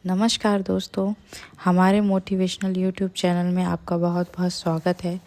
नमस्कार दोस्तों, हमारे मोटिवेशनल यूट्यूब चैनल में आपका बहुत बहुत स्वागत है।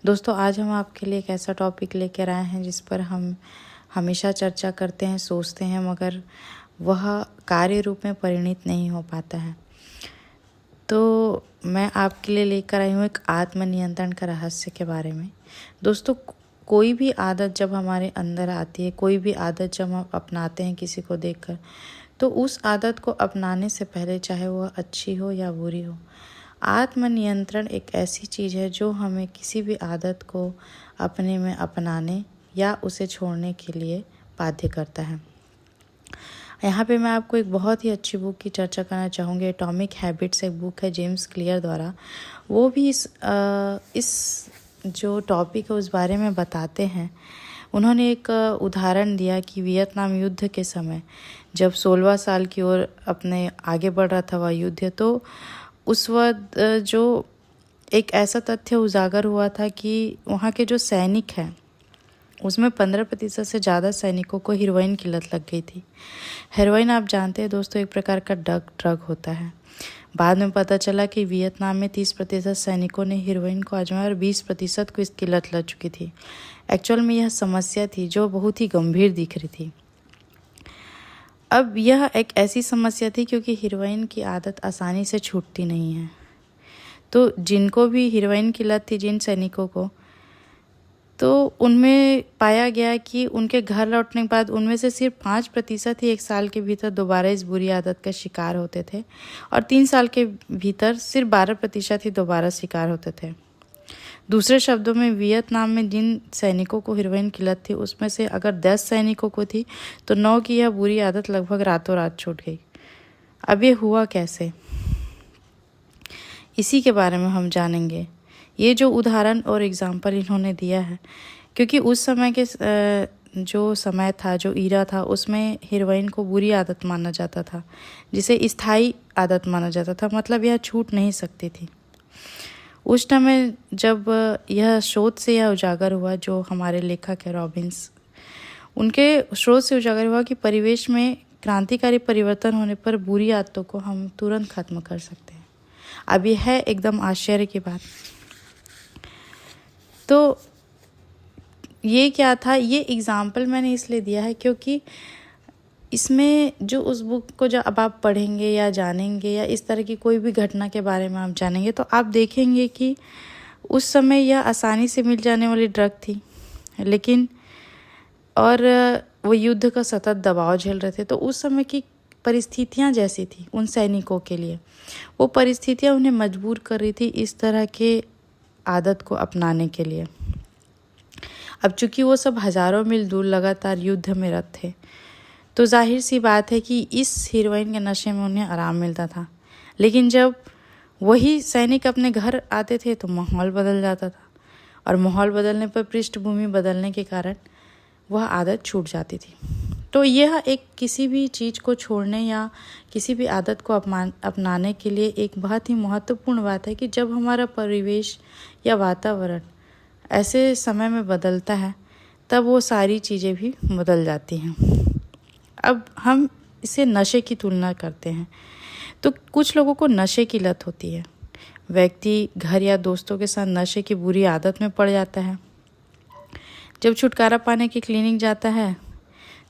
दोस्तों, आज हम आपके लिए एक ऐसा टॉपिक लेकर आए हैं जिस पर हम हमेशा चर्चा करते हैं, सोचते हैं, मगर वह कार्य रूप में परिणित नहीं हो पाता है। तो मैं आपके लिए लेकर आई हूँ एक आत्मनियंत्रण का रहस्य के बारे में। दोस्तों, कोई भी आदत जब हमारे अंदर आती है, कोई भी आदत जब हम अपनाते हैं किसी को देखकर, तो उस आदत को अपनाने से पहले, चाहे वह अच्छी हो या बुरी हो, आत्मनियंत्रण एक ऐसी चीज़ है जो हमें किसी भी आदत को अपने में अपनाने या उसे छोड़ने के लिए बाध्य करता है। यहाँ पे मैं आपको एक बहुत ही अच्छी बुक की चर्चा करना चाहूँगी। एटॉमिक हैबिट्स एक बुक है जेम्स क्लियर द्वारा। वो भी इस जो टॉपिक है उस बारे में बताते हैं। उन्होंने एक उदाहरण दिया कि वियतनाम युद्ध के समय जब 16 साल की ओर अपने आगे बढ़ रहा था वह युद्ध, तो उस वक्त जो एक ऐसा तथ्य उजागर हुआ था कि वहाँ के जो सैनिक हैं उसमें 15% से ज़्यादा सैनिकों को हीरोइन की लत लग गई थी। हेरोइन, आप जानते हैं दोस्तों, एक प्रकार का ड्रग होता है। बाद में पता चला कि वियतनाम में 30% सैनिकों ने हीरोइन को आजमाया और 20% को इसकी लत लग चुकी थी। एक्चुअल में यह समस्या थी जो बहुत ही गंभीर दिख रही थी। अब यह एक ऐसी समस्या थी क्योंकि हीरोइन की आदत आसानी से छूटती नहीं है। तो जिनको भी हीरोइन की लत थी, जिन सैनिकों को, तो उनमें पाया गया कि उनके घर लौटने के बाद उनमें से सिर्फ 5% ही 1 साल के भीतर दोबारा इस बुरी आदत का शिकार होते थे और 3 साल के भीतर सिर्फ 12% ही दोबारा शिकार होते थे। दूसरे शब्दों में, वियतनाम में जिन सैनिकों को हीरोइन की लत थी उसमें से अगर 10 सैनिकों को थी तो 9 की यह बुरी आदत लगभग रातों रात छूट गई। अब ये हुआ कैसे, इसी के बारे में हम जानेंगे। ये जो उदाहरण और एग्जाम्पल इन्होंने दिया है, क्योंकि उस समय के जो समय था, जो ईरा था, उसमें हीरोइन को बुरी आदत माना जाता था, जिसे स्थायी आदत माना जाता था, मतलब यह छूट नहीं सकती थी। उस समय जब यह शोध से यह उजागर हुआ, जो हमारे लेखक है रॉबिन्स, उनके शोध से उजागर हुआ कि परिवेश में क्रांतिकारी परिवर्तन होने पर बुरी आदतों को हम तुरंत खत्म कर सकते हैं। अब यह है एकदम आश्चर्य की बात। तो ये क्या था, ये एग्जाम्पल मैंने इसलिए दिया है क्योंकि इसमें जो उस बुक को जब अब आप पढ़ेंगे या जानेंगे या इस तरह की कोई भी घटना के बारे में आप जानेंगे, तो आप देखेंगे कि उस समय यह आसानी से मिल जाने वाली ड्रग थी, लेकिन और वो युद्ध का सतत दबाव झेल रहे थे। तो उस समय की परिस्थितियाँ जैसी थी उन सैनिकों के लिए, वो परिस्थितियाँ उन्हें मजबूर कर रही थी इस तरह के आदत को अपनाने के लिए। अब चूंकि वो सब हज़ारों मील दूर लगातार युद्ध में रत थे, तो जाहिर सी बात है कि इस हीरोइन के नशे में उन्हें आराम मिलता था। लेकिन जब वही सैनिक अपने घर आते थे तो माहौल बदल जाता था, और माहौल बदलने पर, पृष्ठभूमि बदलने के कारण वह आदत छूट जाती थी। तो यह एक किसी भी चीज़ को छोड़ने या किसी भी आदत को अपनाने के लिए एक बहुत ही महत्वपूर्ण बात है कि जब हमारा परिवेश या वातावरण ऐसे समय में बदलता है, तब वो सारी चीज़ें भी बदल जाती हैं। अब हम इसे नशे की तुलना करते हैं, तो कुछ लोगों को नशे की लत होती है। व्यक्ति घर या दोस्तों के साथ नशे की बुरी आदत में पड़ जाता है। जब छुटकारा पाने की क्लिनिक जाता है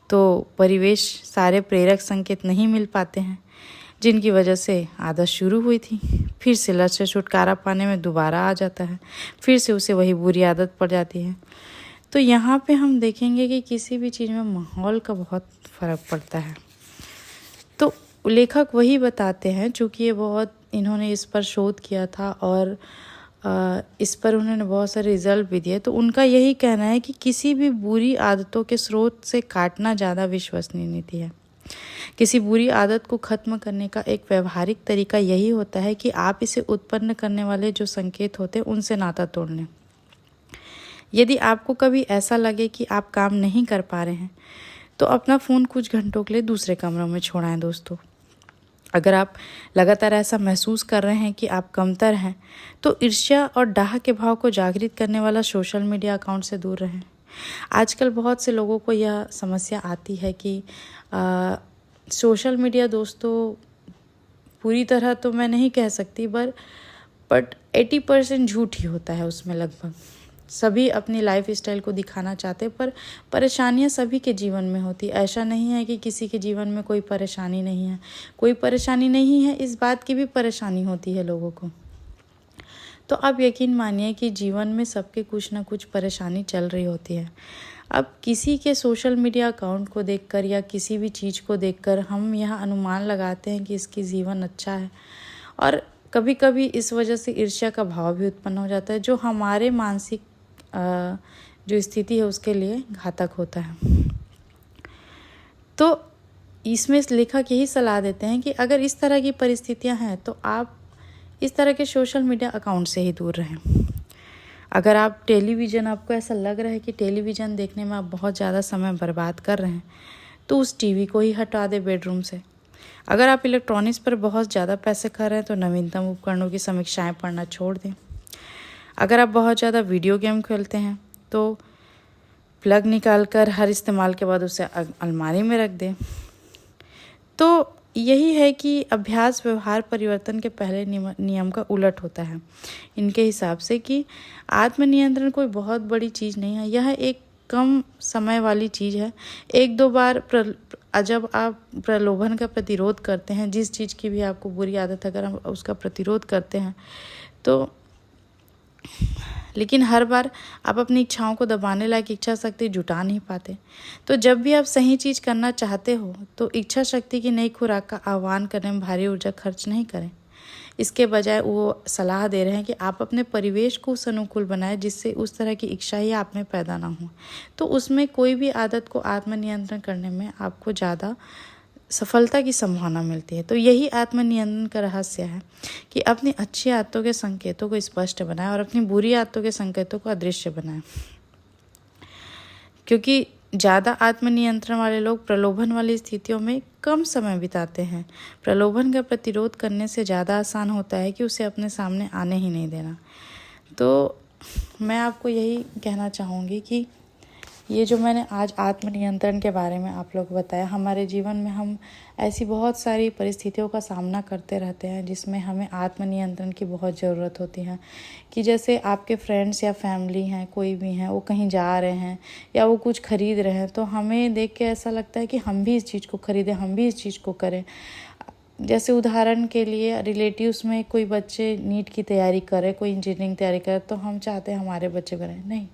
तो परिवेश सारे प्रेरक संकेत नहीं मिल पाते हैं जिनकी वजह से आदत शुरू हुई थी। फिर से लत से छुटकारा पाने में दोबारा आ जाता है, फिर से उसे वही बुरी आदत पड़ जाती है। तो यहाँ पे हम देखेंगे कि किसी भी चीज़ में माहौल का बहुत फ़र्क पड़ता है। तो लेखक वही बताते हैं, चूँकि इन्होंने इस पर शोध किया था और इस पर उन्होंने बहुत सारे रिजल्ट भी दिए। तो उनका यही कहना है कि किसी भी बुरी आदतों के स्रोत से काटना ज़्यादा विश्वसनीय नीति है। किसी बुरी आदत को ख़त्म करने का एक व्यवहारिक तरीका यही होता है कि आप इसे उत्पन्न करने वाले जो संकेत होते हैं उनसे नाता तोड़ लें। यदि आपको कभी ऐसा लगे कि आप काम नहीं कर पा रहे हैं, तो अपना फ़ोन कुछ घंटों के लिए दूसरे कमरों में छोड़ाएं दोस्तों। अगर आप लगातार ऐसा महसूस कर रहे हैं कि आप कमतर हैं, तो ईर्ष्या और डाह के भाव को जागृत करने वाला सोशल मीडिया अकाउंट से दूर रहें। आजकल बहुत से लोगों को यह समस्या आती है कि सोशल मीडिया दोस्तों पूरी तरह तो मैं नहीं कह सकती, बट 80% झूठ ही होता है उसमें लगभग। सभी अपनी लाइफ स्टाइल को दिखाना चाहते, पर परेशानियां सभी के जीवन में होती। ऐसा नहीं है कि किसी के जीवन में कोई परेशानी नहीं है। कोई परेशानी नहीं है इस बात की भी परेशानी होती है लोगों को। तो आप यकीन मानिए कि जीवन में सबके कुछ ना कुछ परेशानी चल रही होती है। अब किसी के सोशल मीडिया अकाउंट को देखकर या किसी भी चीज़ को देखकर हम यह अनुमान लगाते हैं कि इसकी जीवन अच्छा है, और कभी कभी इस वजह से ईर्ष्या का भाव भी उत्पन्न हो जाता है, जो हमारे मानसिक जो स्थिति है उसके लिए घातक होता है। तो इसमें लेखक यही सलाह देते हैं कि अगर इस तरह की परिस्थितियां हैं तो आप इस तरह के सोशल मीडिया अकाउंट से ही दूर रहें। अगर आप टेलीविज़न, आपको ऐसा लग रहा है कि टेलीविज़न देखने में आप बहुत ज़्यादा समय बर्बाद कर रहे हैं, तो उस टीवी को ही हटा दें बेडरूम से। अगर आप इलेक्ट्रॉनिक्स पर बहुत ज़्यादा पैसे खा रहे हैं तो नवीनतम उपकरणों की समीक्षाएं पढ़ना छोड़ दें। अगर आप बहुत ज़्यादा वीडियो गेम खेलते हैं तो प्लग निकाल कर हर इस्तेमाल के बाद उसे अलमारी में रख दें। तो यही है कि अभ्यास व्यवहार परिवर्तन के पहले नियम का उलट होता है इनके हिसाब से, कि आत्मनियंत्रण कोई बहुत बड़ी चीज़ नहीं है। यह एक कम समय वाली चीज़ है। एक दो बार जब आप प्रलोभन का प्रतिरोध करते हैं, जिस चीज़ की भी आपको बुरी आदत है अगर हम उसका प्रतिरोध करते हैं तो, लेकिन हर बार आप अपनी इच्छाओं को दबाने लायक इच्छा शक्ति जुटा नहीं पाते। तो जब भी आप सही चीज़ करना चाहते हो तो इच्छा शक्ति की नई खुराक का आह्वान करने में भारी ऊर्जा खर्च नहीं करें। इसके बजाय वो सलाह दे रहे हैं कि आप अपने परिवेश को उस अनुकूल बनाएं जिससे उस तरह की इच्छा ही आप में पैदा ना हो। तो उसमें कोई भी आदत को आत्मनियंत्रण करने में आपको ज़्यादा सफलता की संभावना मिलती है। तो यही आत्मनियंत्रण का रहस्य है कि अपनी अच्छी आदतों के संकेतों को स्पष्ट बनाएं और अपनी बुरी आदतों के संकेतों को अदृश्य बनाएं। क्योंकि ज़्यादा आत्मनियंत्रण वाले लोग प्रलोभन वाली स्थितियों में कम समय बिताते हैं। प्रलोभन का प्रतिरोध करने से ज़्यादा आसान होता है कि उसे अपने सामने आने ही नहीं देना। तो मैं आपको यही कहना चाहूँगी कि ये जो मैंने आज आत्मनियंत्रण के बारे में आप लोग को बताया, हमारे जीवन में हम ऐसी बहुत सारी परिस्थितियों का सामना करते रहते हैं जिसमें हमें आत्मनियंत्रण की बहुत ज़रूरत होती है। कि जैसे आपके फ्रेंड्स या फैमिली हैं, कोई भी हैं, वो कहीं जा रहे हैं या वो कुछ खरीद रहे हैं, तो हमें देख के ऐसा लगता है कि हम भी इस चीज़ को खरीदें, हम भी इस चीज़ को करें। जैसे उदाहरण के लिए रिलेटिव्स में कोई बच्चे नीट की तैयारी करे, कोई इंजीनियरिंग तैयारी करे, तो हम चाहते हैं हमारे बच्चे करें। नहीं,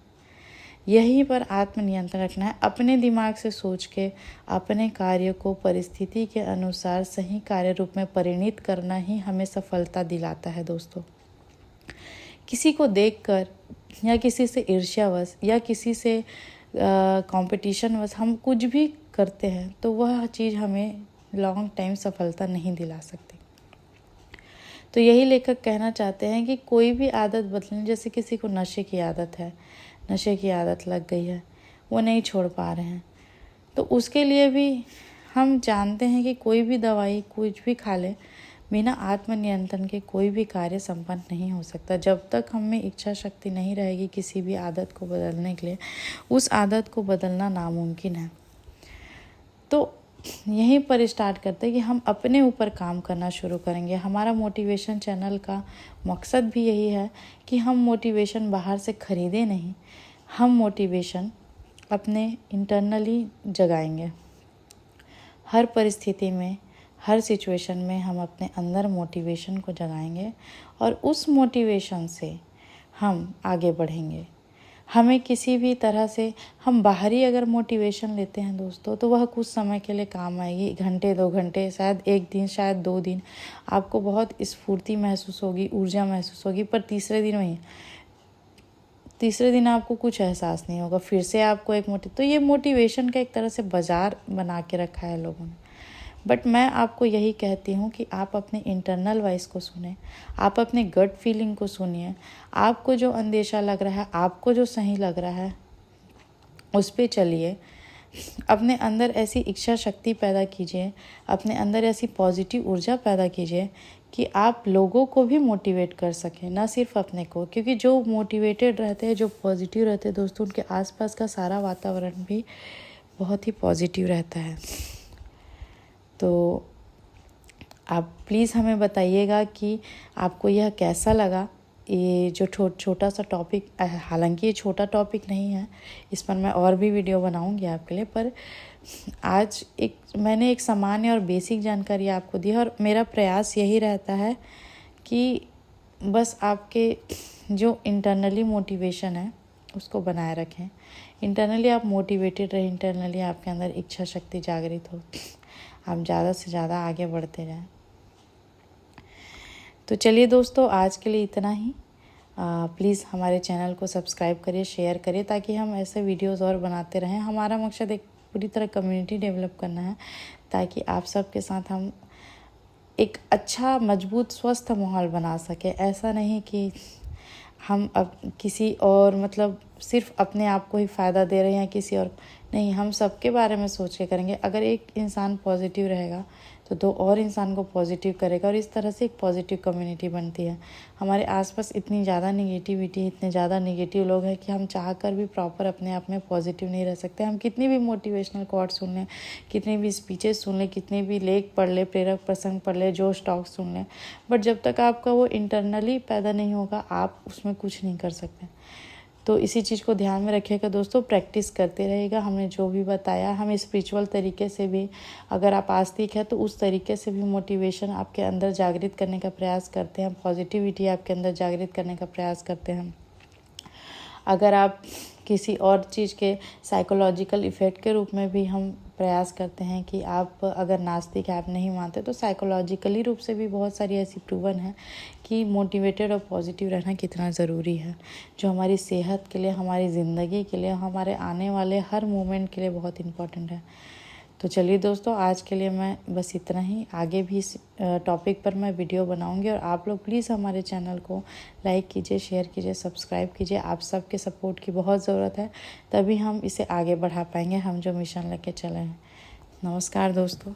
यहीं पर आत्मनियंत्रण रखना है। अपने दिमाग से सोच के अपने कार्य को परिस्थिति के अनुसार सही कार्य रूप में परिणित करना ही हमें सफलता दिलाता है दोस्तों। किसी को देखकर या किसी से ईर्ष्यावश या किसी से कंपटीशनवश हम कुछ भी करते हैं तो वह चीज़ हमें लॉन्ग टाइम सफलता नहीं दिला सकती। तो यही लेखक कहना चाहते हैं कि कोई भी आदत बदलने, जैसे किसी को नशे की आदत है, नशे की आदत लग गई है, वो नहीं छोड़ पा रहे हैं, तो उसके लिए भी हम जानते हैं कि कोई भी दवाई कुछ भी खा ले, बिना आत्मनियंत्रण के कोई भी कार्य संपन्न नहीं हो सकता। जब तक हम में इच्छा शक्ति नहीं रहेगी किसी भी आदत को बदलने के लिए, उस आदत को बदलना नामुमकिन है। तो यहीं पर स्टार्ट करते हैं कि हम अपने ऊपर काम करना शुरू करेंगे। हमारा मोटिवेशन चैनल का मकसद भी यही है कि हम मोटिवेशन बाहर से खरीदें नहीं, हम मोटिवेशन अपने इंटरनली जगाएंगे। हर परिस्थिति में, हर सिचुएशन में हम अपने अंदर मोटिवेशन को जगाएंगे और उस मोटिवेशन से हम आगे बढ़ेंगे। हमें किसी भी तरह से, हम बाहरी अगर मोटिवेशन लेते हैं दोस्तों, तो वह कुछ समय के लिए काम आएगी, घंटे 2 घंटे, शायद 1 दिन, शायद 2 दिन, आपको बहुत स्फूर्ति महसूस होगी, ऊर्जा महसूस होगी, पर तीसरे दिन आपको कुछ एहसास नहीं होगा, फिर से आपको तो ये मोटिवेशन का एक तरह से बाजार बना के रखा है लोगों ने। बट मैं आपको यही कहती हूँ कि आप अपने इंटरनल वॉइस को सुने, आप अपने गट फीलिंग को सुनिए। आपको जो अंदेशा लग रहा है, आपको जो सही लग रहा है, उस पे चलिए। अपने अंदर ऐसी इच्छा शक्ति पैदा कीजिए, अपने अंदर ऐसी पॉजिटिव ऊर्जा पैदा कीजिए कि आप लोगों को भी मोटिवेट कर सकें, ना सिर्फ अपने को। क्योंकि जो मोटिवेटेड रहते हैं, जो पॉजिटिव रहते हैं दोस्तों, उनके आसपास का सारा वातावरण भी बहुत ही पॉजिटिव रहता है। तो आप प्लीज़ हमें बताइएगा कि आपको यह कैसा लगा। ये जो छोटा सा टॉपिक, हालांकि ये छोटा टॉपिक नहीं है, इस पर मैं और भी वीडियो बनाऊंगी आपके लिए, पर आज मैंने एक सामान्य और बेसिक जानकारी आपको दी है। और मेरा प्रयास यही रहता है कि बस आपके जो इंटरनली मोटिवेशन है उसको बनाए रखें। इंटरनली आप मोटिवेटेड रहें, इंटरनली आपके अंदर इच्छा शक्ति जागृत हो, आप ज़्यादा से ज़्यादा आगे बढ़ते जाएं। तो चलिए दोस्तों, आज के लिए इतना ही। प्लीज़ हमारे चैनल को सब्सक्राइब करिए, शेयर करिए, ताकि हम ऐसे वीडियोस और बनाते रहें। हमारा मकसद एक पूरी तरह कम्युनिटी डेवलप करना है, ताकि आप सबके साथ हम एक अच्छा, मजबूत, स्वस्थ माहौल बना सके। ऐसा नहीं कि हम अब किसी और मतलब सिर्फ अपने आप को ही फ़ायदा दे रहे हैं, किसी और नहीं, हम सबके बारे में सोच के करेंगे। अगर एक इंसान पॉजिटिव रहेगा तो 2 और इंसान को पॉजिटिव करेगा, और इस तरह से एक पॉजिटिव कम्युनिटी बनती है। हमारे आसपास इतनी ज़्यादा निगेटिविटी, इतने ज़्यादा निगेटिव लोग हैं कि हम चाह कर भी प्रॉपर अपने आप में पॉजिटिव नहीं रह सकते। हम कितनी भी मोटिवेशनल कोट सुन लें, कितनी भी स्पीचेस सुन लें, कितने भी लेख पढ़ लें, प्रेरक प्रसंग पढ़ लें, जोश टॉक सुन लें, बट जब तक आपका वो इंटरनली पैदा नहीं होगा, आप उसमें कुछ नहीं कर सकते। तो इसी चीज़ को ध्यान में रखिएगा दोस्तों, प्रैक्टिस करते रहिएगा। हमने जो भी बताया, हमें स्पिरिचुअल तरीके से भी, अगर आप आस्तिक है तो उस तरीके से भी मोटिवेशन आपके अंदर जागृत करने का प्रयास करते हैं, पॉजिटिविटी आपके अंदर जागृत करने का प्रयास करते हैं। अगर आप किसी और चीज़ के साइकोलॉजिकल इफ़ेक्ट के रूप में भी हम प्रयास करते हैं कि आप अगर नास्तिक है, आप नहीं मानते, तो साइकोलॉजिकली रूप से भी बहुत सारी ऐसी प्रूवन है कि मोटिवेटेड और पॉजिटिव रहना कितना ज़रूरी है, जो हमारी सेहत के लिए, हमारी ज़िंदगी के लिए, हमारे आने वाले हर मोमेंट के लिए बहुत इम्पोर्टेंट है। तो चलिए दोस्तों, आज के लिए मैं बस इतना ही। आगे भी इस टॉपिक पर मैं वीडियो बनाऊंगी, और आप लोग प्लीज़ हमारे चैनल को लाइक कीजिए, शेयर कीजिए, सब्सक्राइब कीजिए। आप सबके सपोर्ट की बहुत ज़रूरत है, तभी हम इसे आगे बढ़ा पाएंगे, हम जो मिशन लेके चले हैं। नमस्कार दोस्तों।